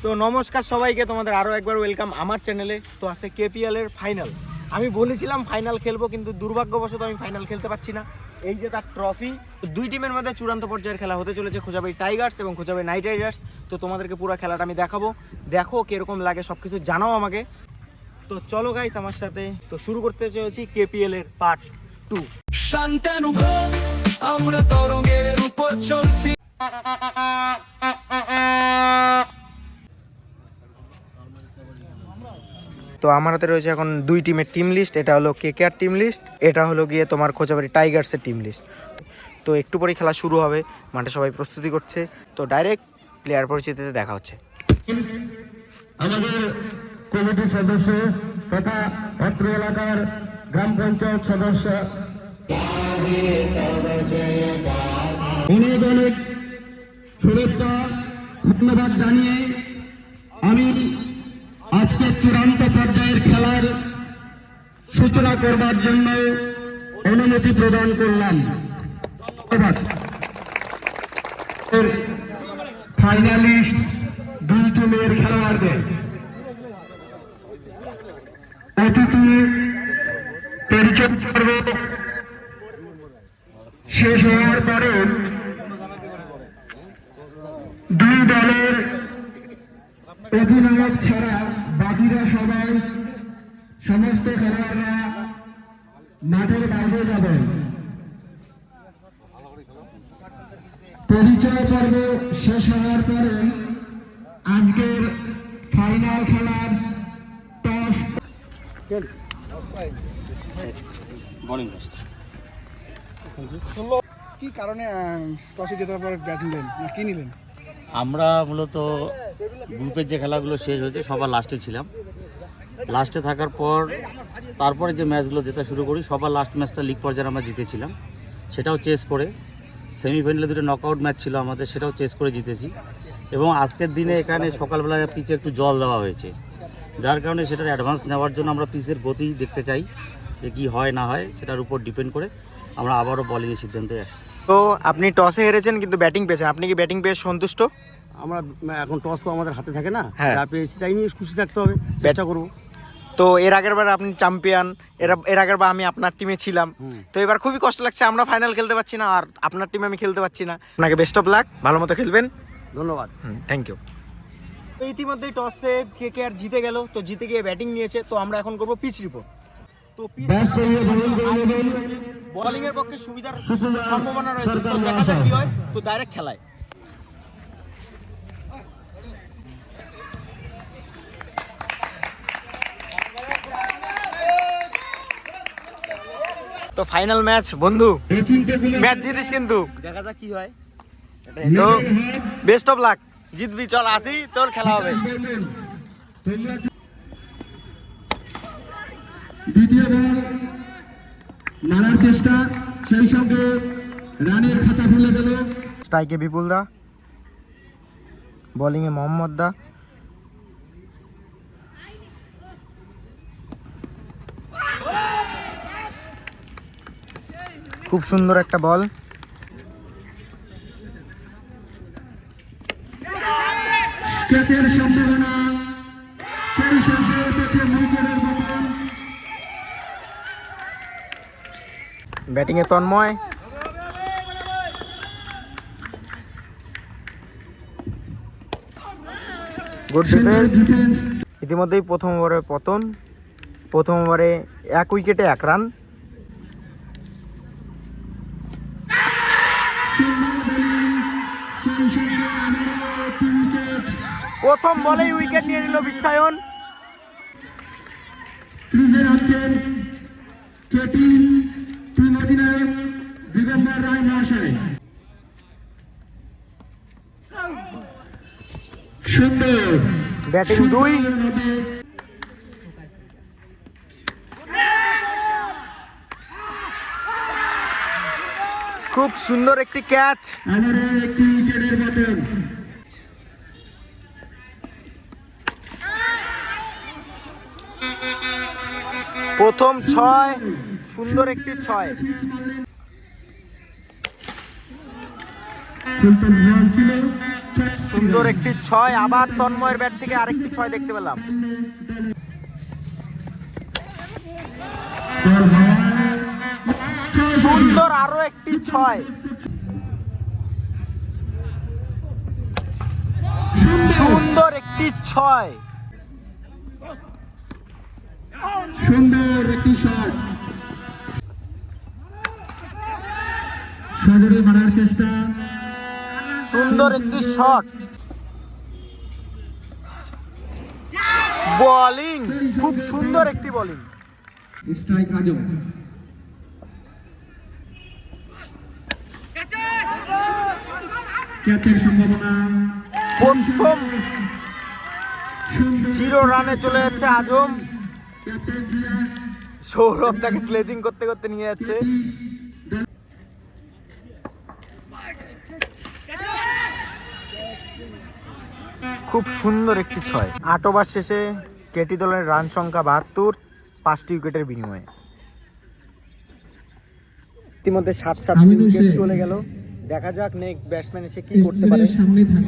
তো নমস্কার সবাইকে, তোমাদের আরও একবার ওয়েলকাম আমার চ্যানেলে। তো আছে কেপিএল এর ফাইনাল। আমি বলেছিলাম ফাইনাল খেলবো, কিন্তু দুর্ভাগ্যবশত আমি ফাইনাল খেলতে পারছি না। এই যে তার ট্রফি, দুই টিমের মধ্যে চূড়ান্ত পর্যায়ের খেলা হতে চলেছে, খোঁজাবাড়ি টাইগার্স এবং খোঁজাবাড়ি নাইট রাইডার্স। তো তোমাদেরকে পুরো খেলাটা আমি দেখাবো, দেখো কিরকম লাগে, সব কিছু জানাও আমাকে। তো চলো গাইস আমার সাথে। তো শুরু করতে চলেছি কেপিএল এর পার্ট 2। আমরা তরঙ্গের উপর চলছি। তো আমার হাতে রয়েছে এখন দুই টিমের টিম লিস্ট। এটা হলো কেকেআর টিম লিস্ট, এটা হলো গিয়ে তোমার খোঁজাবাড়ি টাইগার্সের টিম লিস্ট। তো একটু পরেই খেলা শুরু হবে, মাঠে সবাই প্রস্তুতি করছে। তো ডাইরেক্ট প্লেয়ার পরিচিতিতে দেখা হচ্ছে। আমাদের কমিটির সদস্য তথা অত্র এলাকার গ্রাম পঞ্চায়েত সদস্য অনেক অনেক শুভেচ্ছা ধন্যবাদ জানিয়ে আমি আজকে চূড়ান্ত পর্যায়ের খেলার সূচনা করবার জন্য অনুমতি প্রদান করলাম। ফাইনালিস্ট দুই টিমের খেলোয়াড়দের অতিথি পরিচয় পর্ব শেষ হওয়ার পরে দুই দলের অধিনায়ক ছাড়া বাকিরা সবাই সমস্ত খেলোয়াড়রা মাঠের বাইরে যাবেন। পরিচয় পর্ব শেষ হওয়ার পরে আজকের ফাইনাল খেলার টস কি কারণে টসে জেতার পরে ব্যাট নিলেন না কি নিলেন? আমরা মূলত গ্রুপের যে খেলাগুলো শেষ হয়েছে সবার লাস্টে ছিলাম। লাস্টে থাকার পর তারপরে যে ম্যাচগুলো জেতা শুরু করি, সবার লাস্ট ম্যাচটা লিগ পর্যায়ে আমরা জিতেছিলাম, সেটাও চেস করে। সেমিফাইনালে দুটো নকআউট ম্যাচ ছিল আমাদের, সেটাও চেস করে জিতেছি। এবং আজকের দিনে এখানে সকালবেলা পিচে একটু জল দেওয়া হয়েছে, যার কারণে সেটার অ্যাডভান্স নেওয়ার জন্য আমরা পিচের গতি দেখতে চাই যে কি হয় না হয়, সেটার উপর ডিপেন্ড করে আমরা আবারও বলিংয়ের সিদ্ধান্তে আসি। তো আপনি টসে হেরেছেন কিন্তু ব্যাটিং পেয়েছেন, আপনি কি ব্যাটিং পেয়ে সন্তুষ্ট? আমরা এখন টস তো আমাদের হাতে থাকে না, হ্যাঁ। যা পেয়েছি তাই নিয়ে খুশি থাকতে হবে, চেষ্টা করবো। তো এর আগের বার আপনি চ্যাম্পিয়ন, এর আগের বার আমি আপনার টিমে ছিলাম। তো এবার খুবই কষ্ট লাগছে, আমরা ফাইনাল খেলতে পারছি না, আর আপনার টিমে আমি খেলতে পারছি না। আপনাকে বেস্ট অফ লাক, ভালো মতো খেলবেন। ধন্যবাদ। Thank you. তো ইতিমধ্যেই টসে কেকেআর জিতে গেল, তো জিতে গিয়ে ব্যাটিং নিয়েছে। তো আমরা এখন করবো পিচ রিপোর্ট। তো বোলিং এর পক্ষে সুবিধার সম্ভাবনা রয়েছে, তো দেখা যাক কি হয়। তো ডাইরেক্ট খেলায় তো ফাইনাল ম্যাচ বন্ধু, ম্যাচ জিতিস কিন্তু, দেখা যাক কি হয়। তো বেস্ট অফ লাক, জিতবি। চল আসি, তোর খেলা হবে। দ্বিতীয় বল নানার চেষ্টা, সেই সঙ্গে রানের খাতা খুলে গেল। স্ট্রাইকে বিপুল দা, বোলিংয়ে মোহাম্মদ দা। খুব সুন্দর একটা বল। ক্যাচের সম্ভাবনা, সেই সঙ্গে উইকেটের পতন। ব্যাটিংয়ে তন্ময়, গুড ডিফেন্স। ইতিমধ্যেই প্রথম ওভারে পতন, প্রথম ওভারে 1 উইকেটে 1 রান। প্রথম বলেই উইকেট নিয়ে নিল বিশ্বায়ন। ক্রিজে আছেন কেটি টিম অধিনায়ক দিগম্বর রায় মহাশয়। সুন্দর ব্যাটিং 2, খুব সুন্দর একটি ক্যাচ। আবারও একটি উইকেটের পতন। প্রথম 6, সুন্দর একটি 6। সুলতান ছিল সুন্দর একটি 6, আবার তন্ময়ের ব্যাট থেকে আরেকটি 6 দেখতে পেলাম। সুন্দর আরো একটি 6, সুন্দর একটি 6, সুন্দর একটি শট, সজোরে মারার চেষ্টা, সুন্দর একটি শট, বোলিং, খুব সুন্দর একটি বোলিং। স্ট্রাইক আজম, ক্যাচের সম্ভাবনা, প্রথম সুন্দর 0 রানে চলে যাচ্ছে আজম। ক্যাপ্টেন জিয়া, সৌরভ তাকে স্লেজিং করতে করতে নিয়ে যাচ্ছে। খুব সুন্দর একটি 6। 8 ওভার শেষে কেটি দলের রান সংখ্যা 72, 5টি উইকেটের বিনিময়ে। ইতিমধ্যে 7-7টি উইকেট চলে গেল। দেখা যাক নেক্সট ব্যাটসম্যান এসে কি করতে পারে।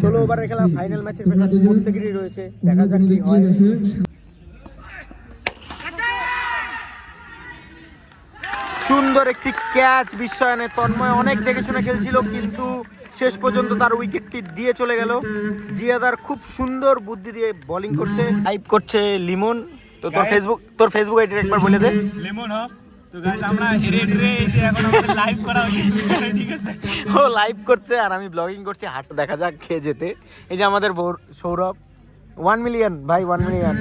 16 ওভারের খেলা, ফাইনাল ম্যাচের পেশা প্রত্যেকেরই রয়েছে, দেখা যাক কি হয়। সুন্দর একটি ক্যাচ বিস্ময়ানে। তন্ময় অনেক দেখে শুনে খেলছিল, কিন্তু শেষ পর্যন্ত তার উইকেটটি দিয়ে চলে গেল। জিয়াদার খুব সুন্দর বুদ্ধি দিয়ে বোলিং করছে। লাইভ করছে লিমন। তো তোর ফেসবুক আইডি একবার বলে দে। লেমন হক। তো গাইস আমরা হেরে হেরে এই যে এখন আমাদের লাইভ করা উচিত, ঠিক আছে? ও লাইভ করছে আর আমি ব্লগিং করছি। হাট দেখা যাক খেয়ে যেতে। এই যে আমাদের সৌরভ 1 মিলিয়ন ভাই, 1 মিলিয়ন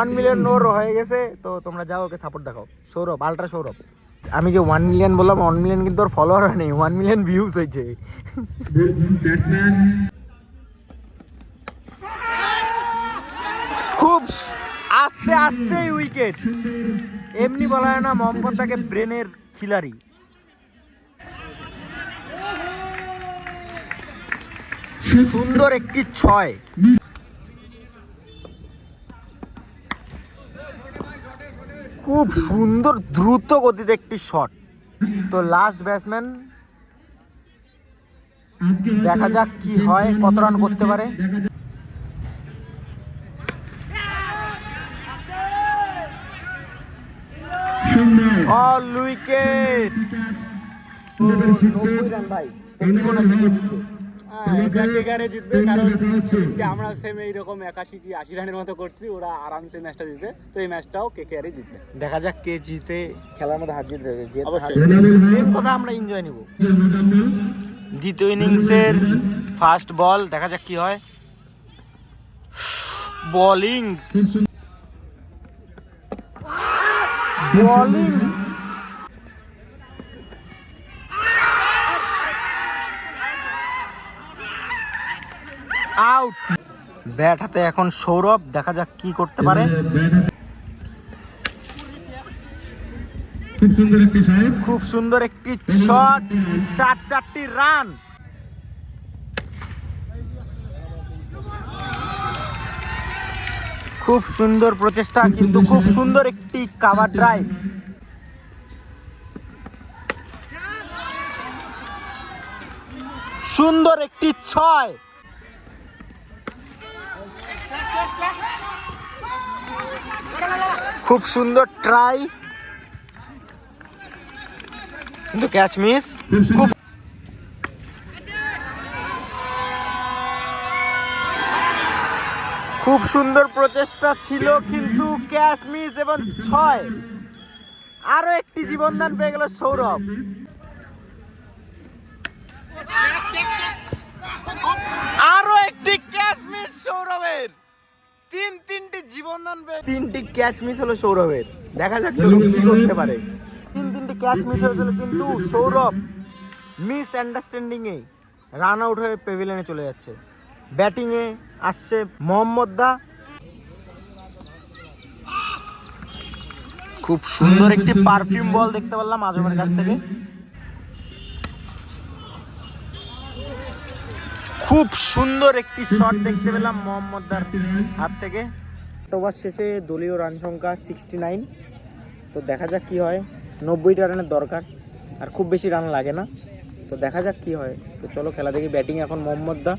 1 মিলিয়ন নোর হয়ে গেছে। তো তোমরা যাও, ওকে সাপোর্ট দেখাও। সৌরভ, আলট্রা সৌরভ। আমি যে 1 মিলিয়ন বললাম, 1 মিলিয়ন কিন্তু ওর ফলোয়ার হয় নেই, 1 মিলিয়ন ভিউজ হয়েছে। ব্যাটসম্যান, খুব আস্তে আস্তে উইকেট। এমনি বলা হয় না মোহাম্মদ তাকে ব্রেনের খিলাড়ি। সুন্দর একটি 6, খুব সুন্দর দ্রুত গতিতে একটি শট। তো লাস্ট ব্যাটসম্যান, দেখা যাক কি হয়, কত রান করতে পারে। সুন্দর অল উইকেট। 90 রান ভাই। তো কি মনে হচ্ছে কে জিতবে? জিতবে, কারণ আমরা সেম এইরকম 81 কি 80 রানের মতো করছি, ওরা আরামসে ম্যাচটা জিতে। তো এই ম্যাচটাও কেকেআরই জিতবে। দেখা যাক কে জিতে। খেলার মধ্যে হার জিত রয়েছে, অবশ্যই। মেন কথা আমরা এনজয় নিব। দ্বিতীয় ইনিংসের ফার্স্ট বল, দেখা যাক কি হয়। Bowling, bowling, out. ব্যাট হাতে এখন সৌরভ, দেখা যাক কি করতে পারে। খুব সুন্দর একটি শট, খুব সুন্দর একটি শট, 4টি রান। খুব সুন্দর প্রচেষ্টা, কিন্তু খুব সুন্দর একটি কাভার ড্রাইভ। সুন্দর একটি 6, খুব সুন্দর ট্রাই, কিন্তু ক্যাচ মিস। খুব সুন্দর প্রচেষ্টা ছিল, কিন্তু ক্যাচ মিস এবং 6। আরো একটি জীবনদান পেয়ে গেল সৌরভ। আরো একটি ক্যাচ মিস সৌরভের। তিনটি জীবনদান পেয়ে 3টি ক্যাচ মিস হলো সৌরভের। দেখা যাক সৌরভ কি করতে পারে। 3টি ক্যাচ মিস হয়েছিল, কিন্তু সৌরভ মিস আন্ডারস্ট্যান্ডিং এ রান আউট হয়ে প্যাভিলিয়নে চলে যাচ্ছে। ব্যাটিং এ আসছে মোহাম্মদ দা। খুব সুন্দর একটি পারফিউম বল দেখতে পেলাম আজমের কাছ থেকে। খুব সুন্দর একটি শট দেখতে পেলাম মোহাম্মদ দার হাত থেকে। ওভার শেষে দলীয় রান সংখ্যা 69। তো দেখা যাক কি হয়। 90টা রানের দরকার, আর খুব বেশি রান লাগে না। তো দেখা যাক কি হয়। তো চলো খেলা দেখি। ব্যাটিং এখন মোহাম্মদ দা।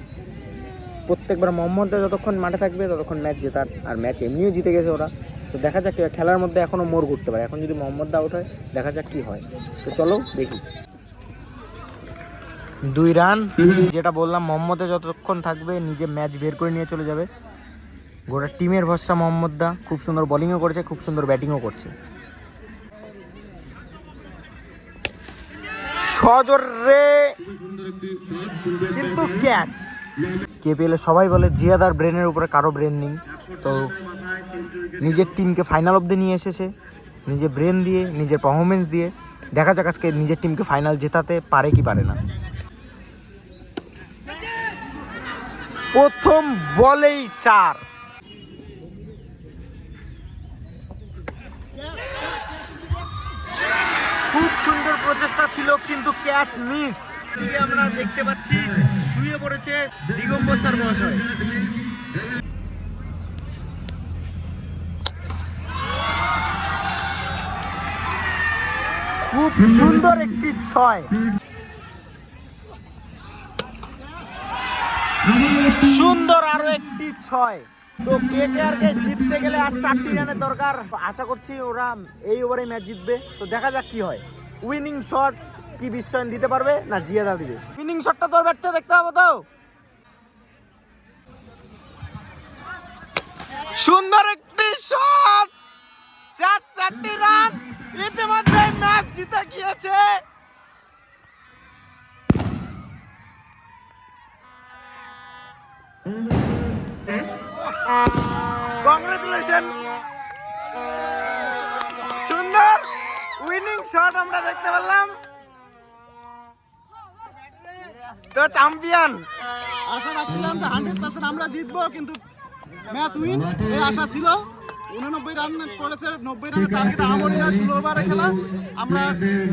প্রত্যেকবার মোহাম্মদরা যতক্ষণ মাঠে থাকবে ততক্ষণ ম্যাচ জেতার, আর ম্যাচ এমনিও জিতে গেছে ওরা। তো দেখা যাক, খেলার মধ্যে এখনও মোড় ঘুরতে পারে। এখন যদি মোহাম্মদরা আউট হয় দেখা যাক কী হয়। তো চলো দেখি। 2 রান, যেটা বললাম মোহাম্মদে যতক্ষণ থাকবে নিজে ম্যাচ বের করে নিয়ে চলে যাবে। গোটা টিমের ভরসা মোহাম্মদদা, খুব সুন্দর বোলিংও করেছে, খুব সুন্দর ব্যাটিংও করছে। সজোরে কিন্তু ক্যাচ। কেপিএল সবাই বলে জিয়াদার ব্রেনের উপরে কারো ব্রেন নেই, তো নিজের টিমকে ফাইনাল অবধি নিয়ে এসেছে নিজের ব্রেন দিয়ে, নিজের পারফরমেন্স দিয়ে। দেখা যাক আজকে নিজের টিমকে ফাইনাল জেতাতে পারে কি পারে না। প্রথম বলেই 4। খুব সুন্দর প্রচেষ্টা ছিল কিন্তু ক্যাচ মিস। দিকে আমরা দেখতে পাচ্ছি শুয়ে পড়েছে দিগম্বর স্যার মহাশয়। খুব সুন্দর একটি 6, সুন্দর আরো একটি 6। তো কেকেআরকে জিততে গেলে আর 4টি রানের দরকার। আশা করছি ওরা এই ওভারে ম্যাচ জিতবে। তো দেখা যাক কি হয়। উইনিং শট কি বিশ্বয়ন দিতে পারবে না জিয়াদা দিবে? উইনিং শটটা তোর ব্যাটটা দেখতে হবে। তো সুন্দর একটি শট, 4টি রান, ইতিমধ্যে ম্যাচ জিতে গিয়েছে। কংগ্রেচুলেশন, সুন্দর উইনিং শট আমরা দেখতে পেলাম। তো চ্যাম্পিয়ন। আশা রাখছিলাম যে 100% আমরা জিতবো, কিন্তু ম্যাচ উইন এই আশা ছিল। 89 রান করেছে, 90 রানের টার্গেট আমরিনা 16 ওভারে খেলা। আমরা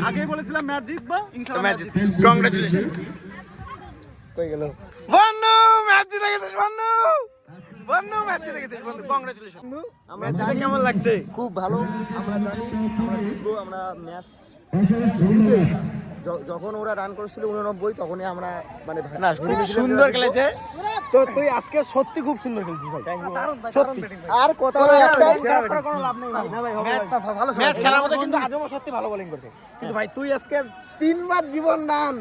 আগেই বলেছিলাম ম্যাচ জিতবো, ইনশাআল্লাহ ম্যাচ জিতবো। কংগ্রেচুলেশন। কই গেল বন্ধু? ম্যাচ জিতে গেছিস বন্ধু, বন্ধু ম্যাচ জিতে গেছিস বন্ধু, কংগ্রেচুলেশন। আমরা জানি কেমন লাগছে? খুব ভালো। আমরা জানি আমরা জিতবো। আমরা ম্যাচ যখন ওরা রান করেছিল 89 তখনই আমরা মানে না, খুব সুন্দর খেলেছে। তো তুই আজকে সত্যি খুব সুন্দর খেলছিস ভাই, সত্যি। আর কথা একটা কোনো লাভ নেই ভাই। না ভাই, ম্যাচ খেলার মধ্যে কিন্তু আজও সত্যি ভালো বোলিং করছে। কিন্তু ভাই তুই আজকে 3বার জীবন রান,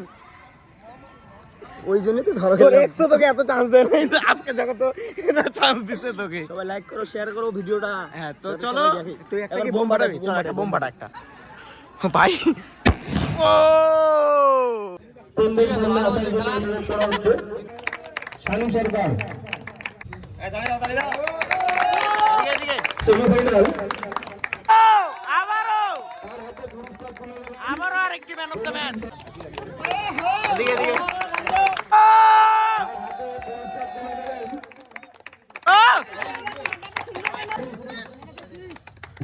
ওই জন্যই তো ধরো এক্সো তোকে এত চান্স দেয় নাই, আজকে যখন তো এনা চান্স দিছে তোকে। সবাই লাইক করো, শেয়ার করো ভিডিওটা। হ্যাঁ, তো চলো তুই একটা কি বোম ফাটাবি? চল একটা বোম ফাটা একটা ভাই। ও শালীন সরকার আবারও আরেকটি man of the match.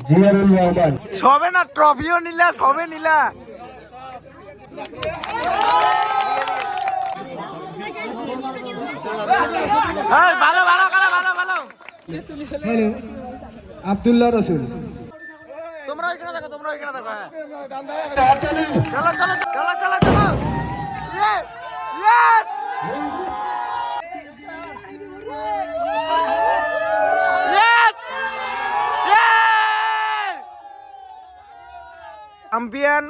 Ziarul Rahman সবে না, ট্রফিও নিলা, সবে নিলা। ভালো ভালো ভালো ভালো ভালো। হ্যালো আব্দুল্লাহ রসুল। তোমরা ওইখানে দেখো, তোমরা ওইখানে দেখো। চলো চলো চলো চলো চলো। Champion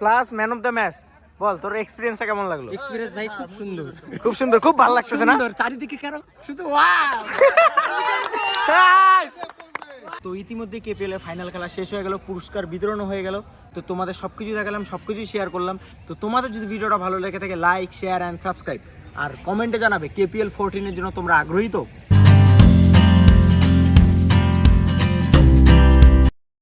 plus man of the match. বল তোর এক্সপিরিয়েন্সটা কেমন লাগলো? এক্সপিরিয়েন্স ভাই খুব সুন্দর, খুব সুন্দর, খুব ভালো লাগছে না? চারিদিকে কেন শুধু ওয়াও। তো ইতিমধ্যে কেপিএল এর ফাইনাল খেলা শেষ হয়ে গেল, পুরস্কার বিতরণও হয়ে গেল। তো তোমাদের সবকিছু দেখালাম, সবকিছুই শেয়ার করলাম। তো তোমাদের যদি ভিডিওটা ভালো লেগে থাকে লাইক, শেয়ার অ্যান্ড সাবস্ক্রাইব, আর কমেন্টে জানাবে কেপিএল 14 এর জন্য তোমরা আগ্রহী তো?